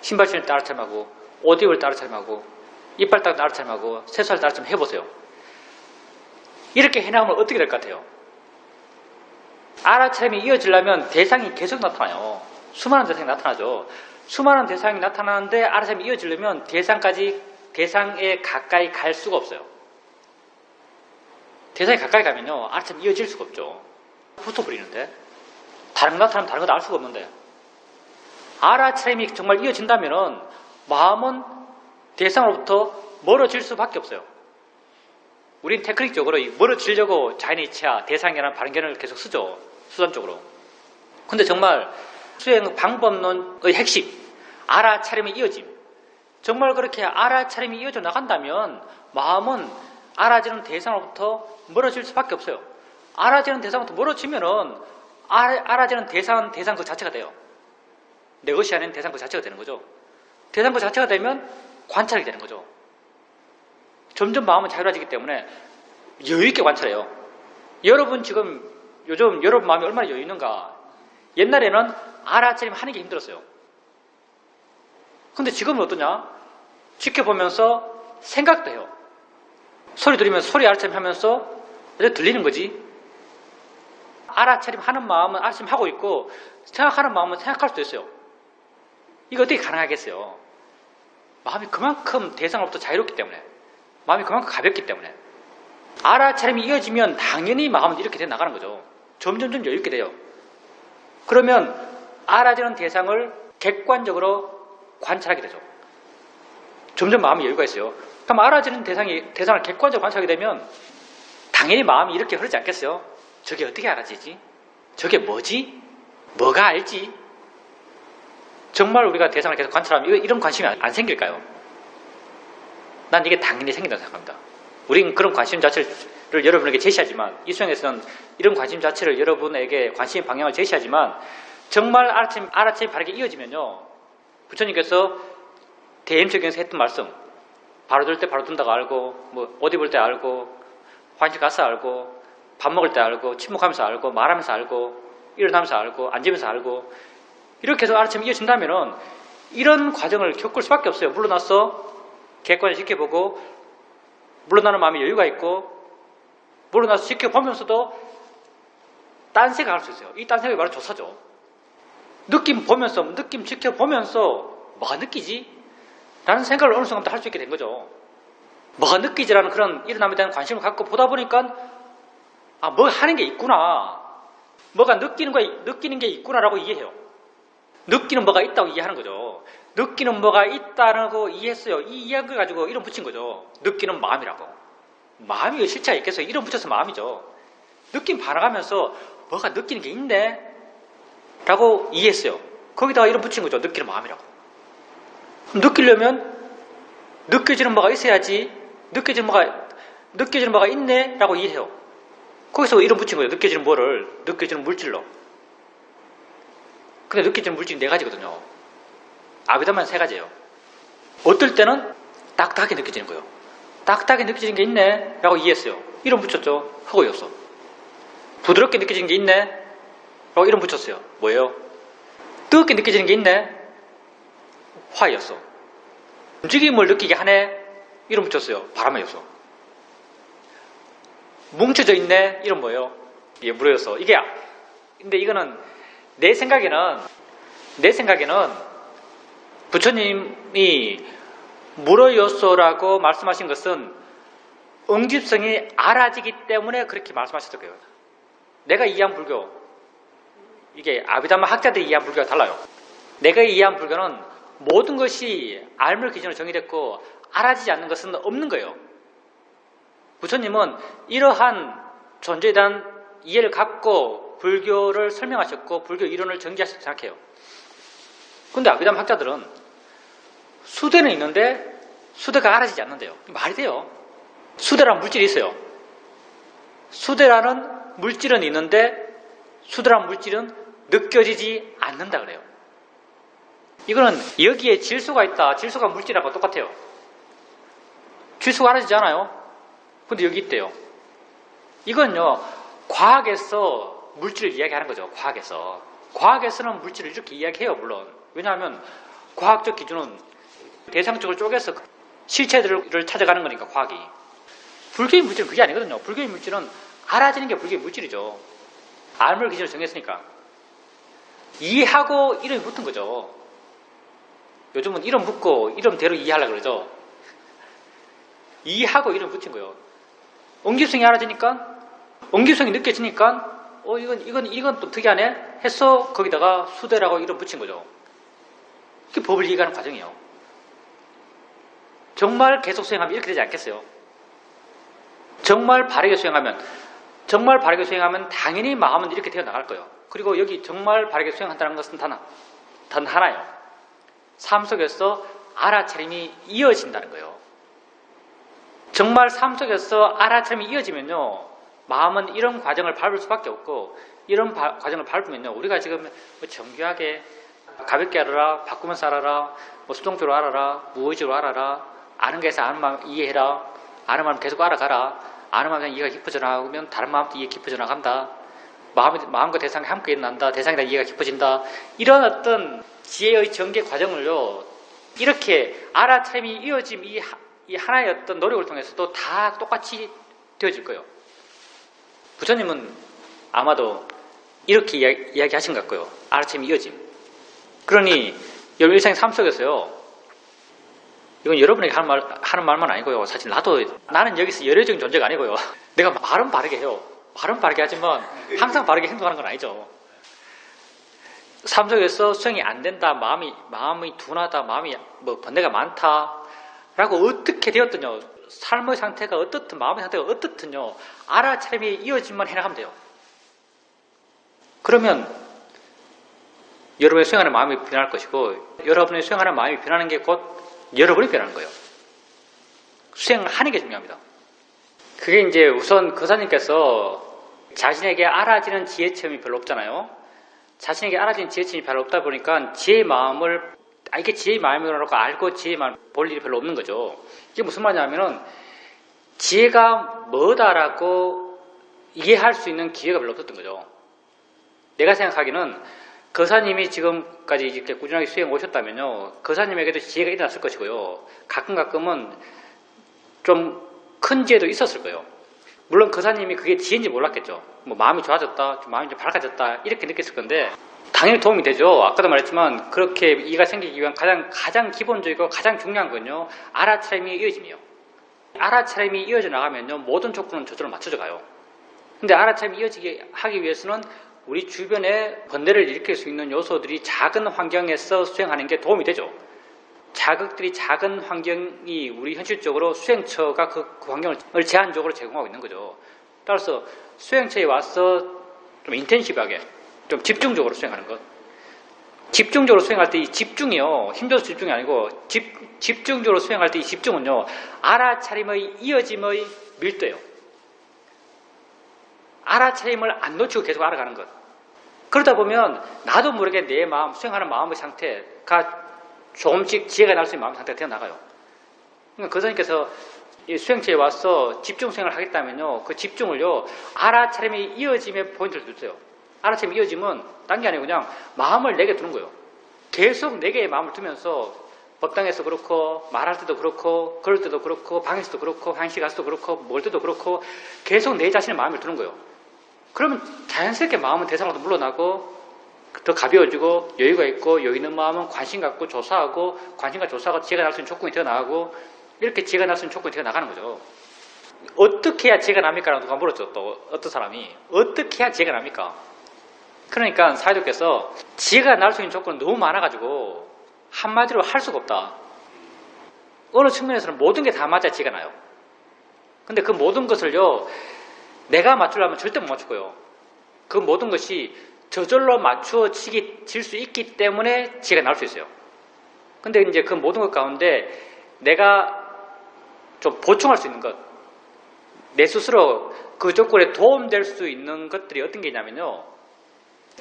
신발 신을 때 알아차림하고 옷 입을 때 알아차림하고 이빨 닦을 때 알아차림하고 세수할 때 알아차림 해보세요. 이렇게 해나가면 어떻게 될 것 같아요? 알아차림이 이어지려면 대상이 계속 나타나요. 수많은 대상이 나타나죠. 수많은 대상이 나타나는데 알아차림이 이어지려면 대상에 가까이 갈 수가 없어요. 대상에 가까이 가면요, 알아차림이 이어질 수가 없죠. 붙어버리는데. 다른 거 나타나면 다른 거 알 수가 없는데. 알아차림이 정말 이어진다면은 마음은 대상으로부터 멀어질 수밖에 없어요. 우린 테크닉적으로 멀어지려고 자연이치야 대상이라는 발견을 계속 쓰죠. 수단적으로. 근데 정말 수행 방법론의 핵심, 알아차림의 이어짐. 정말 그렇게 알아차림이 이어져 나간다면 마음은 알아지는 대상으로부터 멀어질 수밖에 없어요. 알아지는 대상으로부터 멀어지면은 알아지는 대상 그 자체가 돼요. 내 것이 아닌 대상 그 자체가 되는 거죠. 대상 그 자체가 되면 관찰하게 되는 거죠. 점점 마음은 자유로워지기 때문에 여유있게 관찰해요. 여러분 지금 요즘 여러분 마음이 얼마나 여유 있는가. 옛날에는 알아차림 하는 게 힘들었어요. 근데 지금은 어떠냐? 지켜보면서 생각도 해요. 소리 들으면 소리 알아차림 하면서 들리는 거지. 알아차림 하는 마음은 알아차림 하고 있고 생각하는 마음은 생각할 수도 있어요. 이거 어떻게 가능하겠어요? 마음이 그만큼 대상으로부터 자유롭기 때문에, 마음이 그만큼 가볍기 때문에. 알아차림이 이어지면 당연히 마음은 이렇게 돼 나가는 거죠. 점점점 여유있게 돼요. 그러면 알아지는 대상을 객관적으로 관찰하게 되죠. 점점 마음이 여유가 있어요. 그럼 알아지는 대상을 객관적으로 관찰하게 되면 당연히 마음이 이렇게 흐르지 않겠어요? 저게 어떻게 알아지지? 저게 뭐지? 뭐가 알지? 정말 우리가 대상을 계속 관찰하면 이런 관심이 안 생길까요? 난 이게 당연히 생긴다고 생각합니다. 우린 그런 관심 자체를 여러분에게 제시하지만, 이 수행에서는 이런 관심 자체를 여러분에게 관심 방향을 제시하지만, 정말 알아차림이 바르게 이어지면요, 부처님께서 대임적에서 했던 말씀, 바로 들 때 바로 든다고 알고, 옷 입을 때 알고, 화장실 가서 알고, 밥 먹을 때 알고, 침묵하면서 알고, 말하면서 알고, 일어나면서 알고, 앉으면서 알고, 이렇게 해서 알아차림이 이어진다면은 이런 과정을 겪을 수밖에 없어요. 물러나서 객관을 지켜보고, 물러나는 마음에 여유가 있고, 물러나서 지켜보면서도 딴 생각할 수 있어요. 이 딴 생각이 바로 조사죠. 느낌 지켜보면서 뭐가 느끼지? 라는 생각을 어느 순간부터 할 수 있게 된 거죠. 뭐가 느끼지라는 그런 일어남에 대한 관심을 갖고 보다 보니까 뭐 하는 게 있구나. 뭐가 느끼는 게 있구나라고 이해해요. 느끼는 뭐가 있다고 이해하는 거죠. 느끼는 뭐가 있다고 이해했어요. 이 이해한 걸 가지고 이름 붙인 거죠. 느끼는 마음이라고. 마음이 실체가 있겠어요. 이름 붙여서 마음이죠. 느낌 반응하면서 뭐가 느끼는 게 있네 라고 이해했어요. 거기다가 이름 붙인 거죠. 느끼는 마음이라고. 느끼려면 느껴지는 뭐가 있어야지. 느껴지는 뭐가 있네 라고 이해해요. 거기서 이름 붙인 거죠. 느껴지는 뭐를. 느껴지는 물질로. 근데 느껴지는 물질이 4가지거든요. 아비담만 3가지예요. 어떨 때는 딱딱하게 느껴지는 거예요. 딱딱하게 느껴지는 게 있네 라고 이해했어요. 이름 붙였죠. 흑오였어. 부드럽게 느껴지는 게 있네 라고 이름 붙였어요. 뭐예요? 뜨겁게 느껴지는 게 있네. 화였어. 움직임을 느끼게 하네. 이름 붙였어요. 바람이었어. 뭉쳐져 있네. 이름 뭐예요? 이게 물어였어. 근데 이거는 내 생각에는 부처님이 물어였어라고 말씀하신 것은 응집성이 알아지기 때문에 그렇게 말씀하셨을 거예요. 내가 이해한 불교, 이게 아비담마 학자들이 이해한 불교가 달라요. 내가 이해한 불교는 모든 것이 알물 기준으로 정의됐고 알아지지 않는 것은 없는 거예요. 부처님은 이러한 존재에 대한 이해를 갖고 불교를 설명하셨고 불교 이론을 전개하셨다고 생각해요. 근데 아비담 학자들은 수대는 있는데 수대가 알아지지 않는데요. 말이 돼요. 수대라는 물질이 있어요. 수대라는 물질은 있는데 수대라는 물질은 느껴지지 않는다 그래요. 이거는 여기에 질소가 있다. 질소가 물질하고 똑같아요. 질소가 알아지지 않아요. 근데 여기 있대요. 이건요, 과학에서 물질을 이야기하는 거죠. 과학에서는 물질을 이렇게 이야기해요. 물론. 왜냐하면 과학적 기준은 대상 쪽을 쪼개서 실체들을 찾아가는 거니까 과학이. 불교의 물질은 그게 아니거든요. 불교의 물질은 알아지는 게 불교의 물질이죠. 알물 기준을 정했으니까. 이하고 이름이 붙은 거죠. 요즘은 이름 붙고 이름대로 이해하려고 그러죠. 이하고 이름 붙인 거예요. 옹기수성이 알아지니까, 옹기수성이 느껴지니까, 이건 또 특이하네? 해서 거기다가 수대라고 이름 붙인 거죠. 그게 법을 이해하는 과정이에요. 정말 계속 수행하면 이렇게 되지 않겠어요? 정말 바르게 수행하면 당연히 마음은 이렇게 되어 나갈 거예요. 그리고 여기 정말 바르게 수행한다는 것은 단 하나예요. 삶 속에서 알아차림이 이어진다는 거예요. 정말 삶 속에서 알아차림이 이어지면요, 마음은 이런 과정을 밟을 수밖에 없고, 이런 과정을 밟으면요, 우리가 지금 뭐 정교하게 가볍게 알아라, 바꾸면서 알아라, 뭐 수동적으로 알아라, 무의식으로 알아라, 아는 게서 아는 마음 이해해라, 아는 마음 계속 알아가라, 아는 마음 이해가 깊어져 나가면 다른 마음도 이해 깊어져 나간다, 마음과 대상이 함께 일어난다, 대상에 대한 이해가 깊어진다, 이런 어떤 지혜의 전개 과정을요, 이렇게 알아차림이 이어짐, 이 하나의 어떤 노력을 통해서도 다 똑같이 되어질 거예요. 부처님은 아마도 이렇게 이야기하신 것 같고요. 알아차림이 이어짐. 그러니 여러분 일생 삶 속에서요, 이건 여러분에게 하는 말만 아니고요. 사실 나는 여기서 열애적인 존재가 아니고요. 내가 말은 바르게 해요. 말은 바르게 하지만 항상 바르게 행동하는 건 아니죠. 삶 속에서 수행이 안 된다, 마음이 둔하다, 마음이 뭐 번뇌가 많다, 라고 어떻게 되었든요, 삶의 상태가 어떻든 마음의 상태가 어떻든요, 알아차림이 이어짐만 해나가면 돼요. 그러면 여러분의 수행하는 마음이 변할 것이고, 여러분의 수행하는 마음이 변하는 게 곧 여러분이 변하는 거예요. 수행하는 게 중요합니다. 그게 이제 우선 거사님께서 자신에게 알아지는 지혜체험이 별로 없잖아요. 자신에게 알아지는 지혜체험이 별로 없다 보니까 지혜의 마음을, 이게 지혜의 마음이라고 알고 지혜의 마음을 볼 일이 별로 없는 거죠. 이게 무슨 말이냐면은, 지혜가 뭐다라고 이해할 수 있는 기회가 별로 없었던 거죠. 내가 생각하기는 거사님이 지금까지 이렇게 꾸준하게 수행 오셨다면요, 거사님에게도 지혜가 일어났을 것이고요, 가끔은 좀 큰 지혜도 있었을 거예요. 물론 거사님이 그게 지혜인지 몰랐겠죠. 뭐 마음이 좋아졌다, 마음이 좀 밝아졌다, 이렇게 느꼈을 건데 당연히 도움이 되죠. 아까도 말했지만 그렇게 이가 생기기 위한 가장 기본적이고 가장 중요한 건요, 알아차림이 이어짐이에요. 알아차림이 이어져 나가면요, 모든 조건은 저절로 맞춰져 가요. 근데 알아차림이 이어지게 하기 위해서는 우리 주변에 번뇌를 일으킬 수 있는 요소들이 작은 환경에서 수행하는 게 도움이 되죠. 자극들이 작은 환경이 우리 현실적으로 수행처가 그 환경을 제한적으로 제공하고 있는 거죠. 따라서 수행처에 와서 좀 인텐시브하게, 좀 집중적으로 수행하는 것. 집중적으로 수행할 때 이 집중이요, 힘줘서 집중이 아니고 집중적으로 수행할 때 이 집중은요, 알아차림의 이어짐의 밀도예요. 알아차림을 안 놓치고 계속 알아가는 것. 그러다 보면 나도 모르게 내 마음, 수행하는 마음의 상태가 조금씩 지혜가 날 수 있는 마음의 상태가 되어 나가요. 그러니까 거사님께서 이 수행처에 와서 집중 수행을 하겠다면요, 그 집중을요, 알아차림이 이어짐에 포인트를 두세요. 알아차림이 이어짐은 딴 게 아니고 그냥 마음을 내게 두는 거예요. 계속 내게 마음을 두면서 법당에서 그렇고, 말할 때도 그렇고, 걸을 때도 그렇고, 방에서도 그렇고, 화장실 가서도 그렇고, 먹을 때도 그렇고, 계속 내 자신의 마음을 두는 거예요. 그러면 자연스럽게 마음은 대상으로도 물러나고 더 가벼워지고 여유가 있고, 여유 있는 마음은 관심 갖고 조사하고, 관심과 조사가 지혜가 날 수 있는 조건이 되어 나가고, 이렇게 지혜가 날 수 있는 조건이 되어 나가는 거죠. 어떻게 해야 지혜가 납니까? 라고 누가 물었죠. 또 어떤 사람이 어떻게 해야 지혜가 납니까? 그러니까 사회도께서 지혜가 날 수 있는 조건은 너무 많아가지고 한마디로 할 수가 없다. 어느 측면에서는 모든 게 다 맞아야 지혜가 나요. 근데 그 모든 것을요, 내가 맞추려면 절대 못 맞추고요, 그 모든 것이 저절로 맞추어질 수 있기 때문에 지혜가 나올 수 있어요. 근데 이제 그 모든 것 가운데 내가 좀 보충할 수 있는 것, 내 스스로 그 조건에 도움될 수 있는 것들이 어떤 게 있냐면요,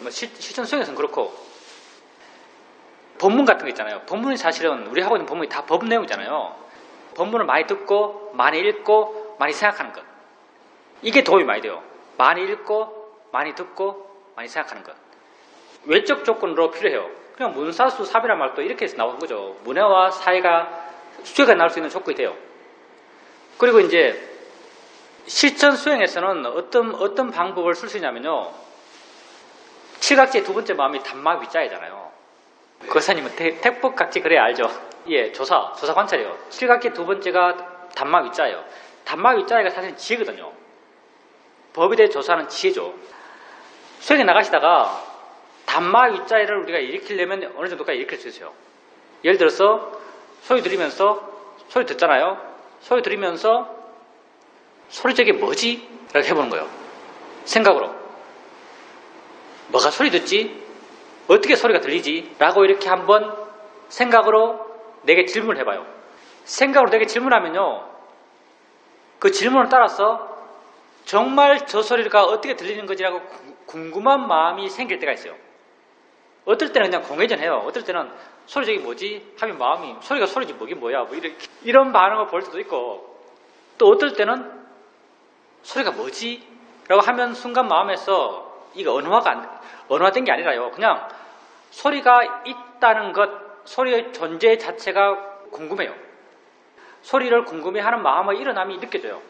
뭐 실천 수행에서는 그렇고, 법문 같은 거 있잖아요. 법문이 사실은 우리 하고 있는 법문이 다 법 내용이잖아요. 법문을 많이 듣고 많이 읽고 많이 생각하는 것, 이게 도움이 많이 돼요. 많이 읽고 많이 듣고 많이 생각하는 것. 외적 조건으로 필요해요. 그냥 문사수 사비란 말도 이렇게 해서 나오는 거죠. 문해와 사회가 수혜가 나올 수 있는 조건이 돼요. 그리고 이제 실천 수행에서는 어떤 방법을 쓸 수 있냐면요, 칠각지의 두 번째 마음이 단마 위자이잖아요. 거사님은 택법각지 그래야 알죠? 예, 조사 관찰이에요. 칠각지 두 번째가 단마 위자예요. 단마 위자가 사실은 지혜거든요. 법에 대해 조사는 지혜죠. 수행에 나가시다가 단마 위자를 우리가 일으키려면 어느 정도까지 일으킬 수 있어요. 예를 들어서 소리 들으면서 소리 듣잖아요. 소리 들으면서 소리 저게 뭐지? 라고 해보는 거예요. 생각으로. 뭐가 소리 듣지? 어떻게 소리가 들리지? 라고 이렇게 한번 생각으로 내게 질문을 해봐요. 생각으로 내게 질문하면요. 그 질문을 따라서 정말 저 소리가 어떻게 들리는 거지라고 궁금한 마음이 생길 때가 있어요. 어떨 때는 그냥 공회전해요. 어떨 때는 소리 저기 뭐지? 하면 마음이 소리가 소리지 뭐긴 뭐야 뭐 이런 반응을 볼 수도 있고 또 어떨 때는 소리가 뭐지? 라고 하면 순간 마음에서 이거 언어화된 게 아니라요. 그냥 소리가 있다는 것, 소리의 존재 자체가 궁금해요. 소리를 궁금해하는 마음의 일어남이 느껴져요.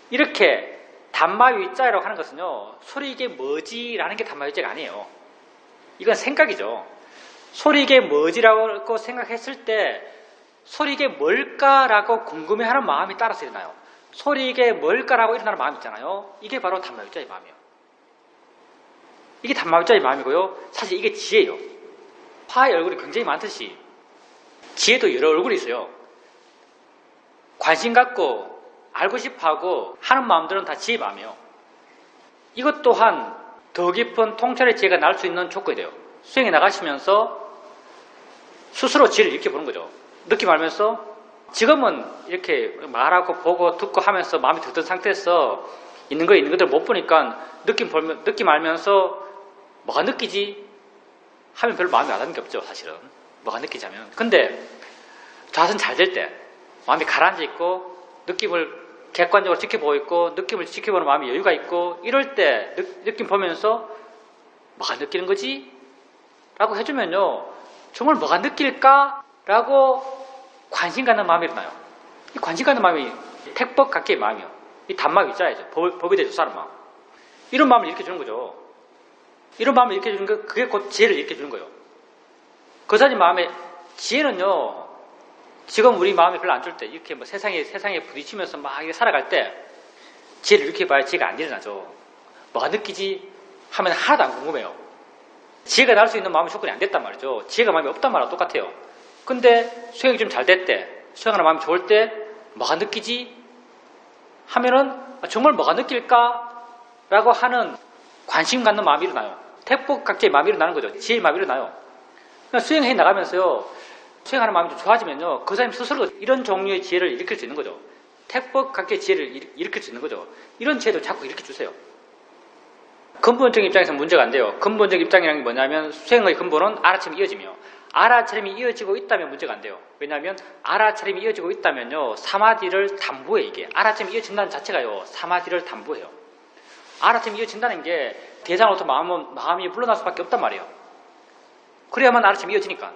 이렇게 단마위자라고 하는 것은요. 소리 이게 뭐지? 라는 게 단마위자가 아니에요. 이건 생각이죠. 소리 이게 뭐지라고 생각했을 때 소리 이게 뭘까라고 궁금해하는 마음이 따라서 일어나요. 소리 이게 뭘까라고 일어나는 마음 있잖아요. 이게 바로 단마위자의 마음이에요. 이게 단마위자의 마음이고요. 사실 이게 지혜예요. 화의 얼굴이 굉장히 많듯이 지혜도 여러 얼굴이 있어요. 관심 갖고 알고 싶어하고 하는 마음들은 다 지혜의 마음이에요. 이것 또한 더 깊은 통찰의 지혜가 날 수 있는 조건이 돼요. 수행에 나가시면서 스스로 지혜를 이렇게 보는 거죠. 느낌 알면서 지금은 이렇게 말하고 보고 듣고 하면서 마음이 들던 상태에서 있는 것들 못 보니까 느낌 알면서 뭐가 느끼지? 하면 별로 마음이 와닿는 게 없죠, 사실은. 뭐가 느끼자면. 근데 좌선 잘 될 때 마음이 가라앉아 있고 느낌을 객관적으로 지켜보고 있고 느낌을 지켜보는 마음이 여유가 있고 이럴 때 느낌 보면서 뭐가 느끼는 거지? 라고 해주면요. 정말 뭐가 느낄까? 라고 관심 갖는 마음이 일어나요. 이 관심 갖는 마음이 택법각계의 마음이에요. 이 단마위자야죠. 법에 대해 조사하는 마음. 이런 마음을 일으켜주는 거죠. 이런 마음을 일으켜주는 거, 그게 곧 지혜를 일으켜주는 거예요. 거사님 마음에 지혜는요. 지금 우리 마음이 별로 안 좋을 때 이렇게 뭐 세상에 부딪히면서 막 이렇게 살아갈 때 지혜를 이렇게 봐야 지혜가 안 일어나죠. 뭐가 느끼지? 하면 하나도 안 궁금해요. 지혜가 날 수 있는 마음의 조건이 안 됐단 말이죠. 지혜가 마음이 없단 말이랑 똑같아요. 근데 수행이 좀 잘 될 때, 수행하는 마음이 좋을 때 뭐가 느끼지? 하면은 정말 뭐가 느낄까? 라고 하는 관심 갖는 마음이 일어나요. 택법각제의 마음이 일어나는 거죠. 지혜의 마음이 일어나요. 그러니까 수행해 나가면서요. 수행하는 마음이 좀 좋아지면요. 그 사람 스스로 이런 종류의 지혜를 일으킬 수 있는 거죠. 택법각계의 지혜를 일으킬 수 있는 거죠. 이런 지혜도 자꾸 일으켜주세요. 근본적인 입장에서 문제가 안 돼요. 근본적 입장이라는 게 뭐냐면 수행의 근본은 알아차림이 이어지며 알아차림이 이어지고 있다면 문제가 안 돼요. 왜냐하면 알아차림이 이어지고 있다면요. 사마디를 담보해 이게. 알아차림이 이어진다는 자체가요. 사마디를 담보해요. 알아차림이 이어진다는 게 대상으로부터 마음이 물러날 수밖에 없단 말이에요. 그래야만 알아차림이 이어지니까.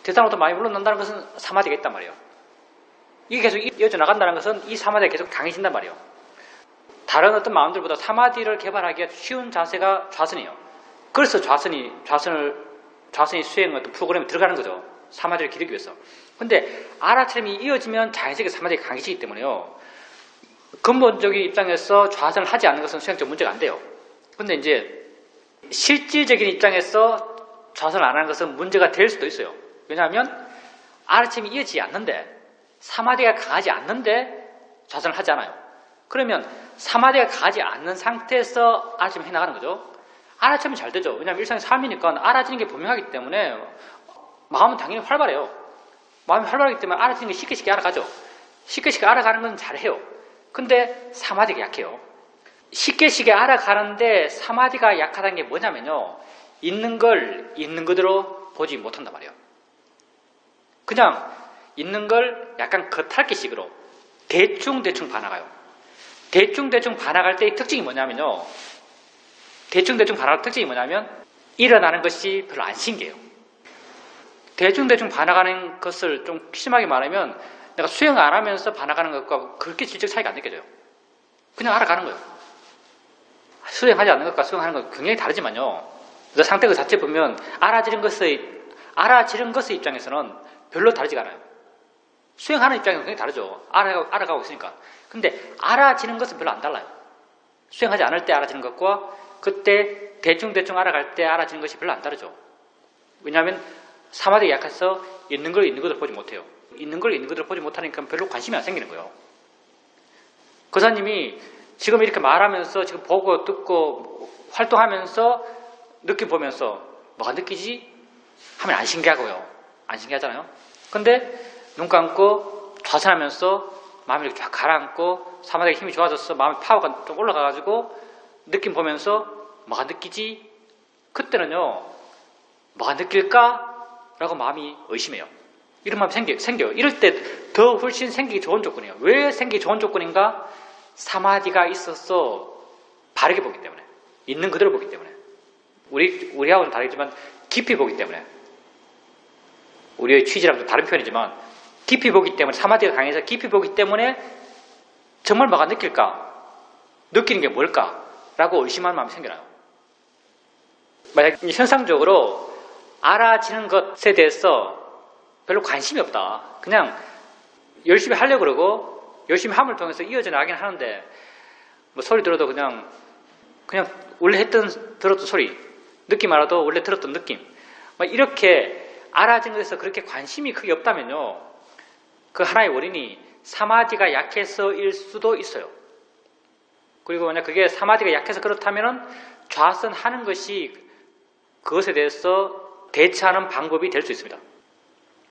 대상으로부터 마음이 물러난다는 것은 사마디가 있단 말이에요. 이게 계속 이어져 나간다는 것은 이 사마디가 계속 강해진단 말이에요. 다른 어떤 마음들보다 사마디를 개발하기가 쉬운 자세가 좌선이에요. 그래서 좌선이 수행 어떤 프로그램에 들어가는 거죠. 사마디를 기르기 위해서. 근데 알아차림이 이어지면 자연스럽게 사마디가 강해지기 때문에요. 근본적인 입장에서 좌선을 하지 않는 것은 수행적 문제가 안 돼요. 근데 이제 실질적인 입장에서 좌선을 안 하는 것은 문제가 될 수도 있어요. 왜냐하면 알아차림이 이어지지 않는데 사마디가 강하지 않는데 좌선을 하지 않아요. 그러면 사마디가 강하지 않는 상태에서 알아차림을 해나가는 거죠. 알아차림이 잘 되죠. 왜냐하면 일상의 삶이니까 알아지는 게 분명하기 때문에 마음은 당연히 활발해요. 마음이 활발하기 때문에 알아지는 게 쉽게 알아가죠. 쉽게 알아가는 건 잘해요. 근데 사마디가 약해요. 쉽게 알아가는데 사마디가 약하다는 게 뭐냐면요. 있는 걸 있는 그대로 보지 못한단 말이에요. 그냥 있는 걸 약간 겉핥기식으로 대충 반항해요. 대충 반항할 때의 특징이 뭐냐면요. 대충 반항할 특징이 뭐냐면 일어나는 것이 별로 안 신기해요. 대충 반항하는 것을 좀 심하게 말하면 내가 수행 안 하면서 반항하는 것과 그렇게 질적 차이가 안 느껴져요. 그냥 알아가는 거예요. 수행하지 않는 것과 수행하는 건 굉장히 다르지만요. 상태 그 자체 보면 알아지는 것의 입장에서는 별로 다르지가 않아요. 수행하는 입장에서는 굉장히 다르죠. 알아가고 있으니까. 근데 알아지는 것은 별로 안 달라요. 수행하지 않을 때 알아지는 것과 그때 대충 알아갈 때 알아지는 것이 별로 안 다르죠. 왜냐하면 사마디에 약해서 있는 걸 있는 것으로 보지 못해요. 있는 걸 있는 것으로 보지 못하니까 별로 관심이 안 생기는 거예요. 거사님이 지금 이렇게 말하면서 지금 보고 듣고 활동하면서 느낌 보면서 뭐가 느끼지? 하면 안 신기하고요. 안 신기하잖아요. 근데 눈 감고 좌선하면서 마음을 이렇게 쫙 가라앉고 사마디에 힘이 좋아져서 마음의 파워가 좀 올라가가지고 느낌 보면서 뭐가 느끼지? 그때는요. 뭐가 느낄까? 라고 마음이 의심해요. 이런 마음이 생겨요. 이럴 때 더 훨씬 생기기 좋은 조건이에요. 왜 생기기 좋은 조건인가? 사마디가 있어서 바르게 보기 때문에. 있는 그대로 보기 때문에. 우리하고는 다르지만 깊이 보기 때문에. 우리의 취지랑 좀 다른 표현이지만 깊이 보기 때문에 사마디가 강해서 깊이 보기 때문에 정말 뭐가 느낄까? 느끼는 게 뭘까? 라고 의심하는 마음이 생겨나요. 만약 현상적으로 알아지는 것에 대해서 별로 관심이 없다. 그냥 열심히 하려고 그러고 열심히 함을 통해서 이어져 나가긴 하는데 뭐 소리 들어도 그냥 원래 들었던 소리 느낌 알아도 원래 들었던 느낌 막 이렇게 알아지는 것에서 그렇게 관심이 크게 없다면요. 그 하나의 원인이 사마디가 약해서일 수도 있어요. 그리고 만약 그게 사마디가 약해서 그렇다면 좌선하는 것이 그것에 대해서 대처하는 방법이 될 수 있습니다.